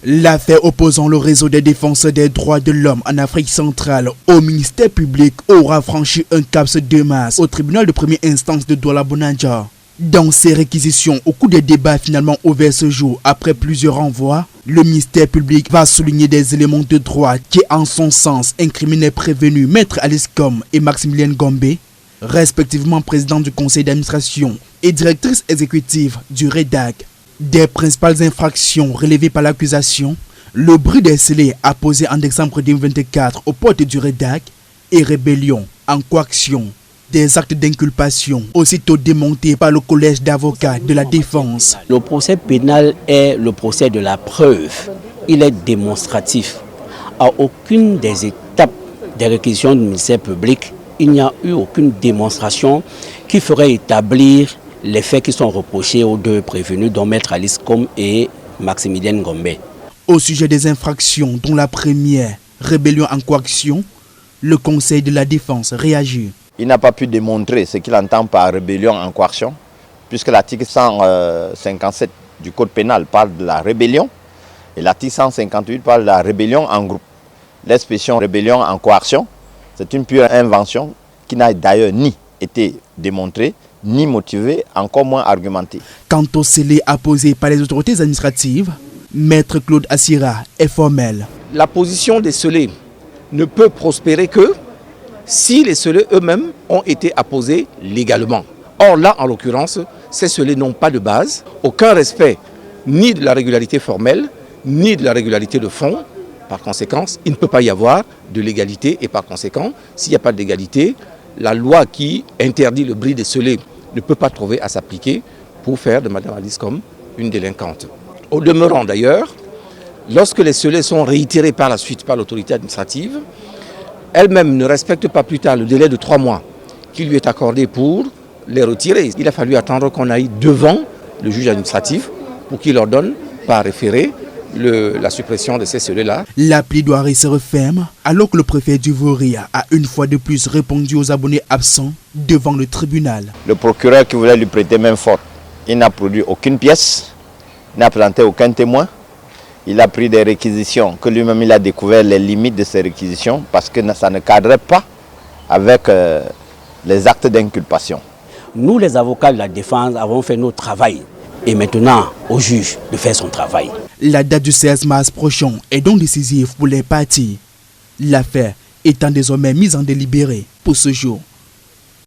L'affaire opposant le réseau des défenseurs des droits de l'homme en Afrique centrale au ministère public aura franchi un cap ce 2 mars au tribunal de première instance de Douala-Boundja. Dans ses réquisitions, au cours des débats finalement ouverts ce jour après plusieurs renvois, le ministère public va souligner des éléments de droit qui, en son sens, incriminaient prévenus Maître Alice Com et Maximilien Ngombe, respectivement président du conseil d'administration et directrice exécutive du REDAC. Des principales infractions relevées par l'accusation, le bruit des scellés apposé en décembre 2024 aux portes du REDAC et rébellion en coaction. Des actes d'inculpation aussitôt démontés par le collège d'avocats de la défense. Le procès pénal est le procès de la preuve. Il est démonstratif. À aucune des étapes des réquisitions du ministère public, il n'y a eu aucune démonstration qui ferait établir les faits qui sont reprochés aux deux prévenus, dont Maître Alice Com et Maximilien Ngombe. Au sujet des infractions, dont la première, rébellion en coaction, le Conseil de la défense réagit. Il n'a pas pu démontrer ce qu'il entend par rébellion en coaction, puisque l'article 157 du Code pénal parle de la rébellion et l'article 158 parle de la rébellion en groupe. L'expression rébellion en coaction, c'est une pure invention qui n'a d'ailleurs ni été démontrée, ni motivée, encore moins argumentée. Quant au scellé apposé par les autorités administratives, Maître Claude Assira est formel. La position des scellés ne peut prospérer que si les scellés eux-mêmes ont été apposés légalement. Or là, en l'occurrence, ces scellés n'ont pas de base, aucun respect ni de la régularité formelle, ni de la régularité de fond. Par conséquent, il ne peut pas y avoir de légalité et par conséquent, s'il n'y a pas de légalité, la loi qui interdit le bris des scellés ne peut pas trouver à s'appliquer pour faire de Mme Alice Com une délinquante. Au demeurant d'ailleurs, lorsque les scellés sont réitérés par la suite par l'autorité administrative, elle-même ne respecte pas plus tard le délai de 3 mois qui lui est accordé pour les retirer. Il a fallu attendre qu'on aille devant le juge administratif pour qu'il ordonne par référé la suppression de ces scellés-là. La plaidoirie se referme alors que le préfet du Voria a une fois de plus répondu aux abonnés absents devant le tribunal. Le procureur qui voulait lui prêter main forte, il n'a produit aucune pièce, il n'a présenté aucun témoin. Il a pris des réquisitions que lui-même il a découvert les limites de ces réquisitions parce que ça ne cadrait pas avec les actes d'inculpation. Nous, les avocats de la défense, avons fait notre travail. Et maintenant, au juge de faire son travail. La date du 16 mars prochain est donc décisive pour les parties. L'affaire étant désormais mise en délibéré pour ce jour.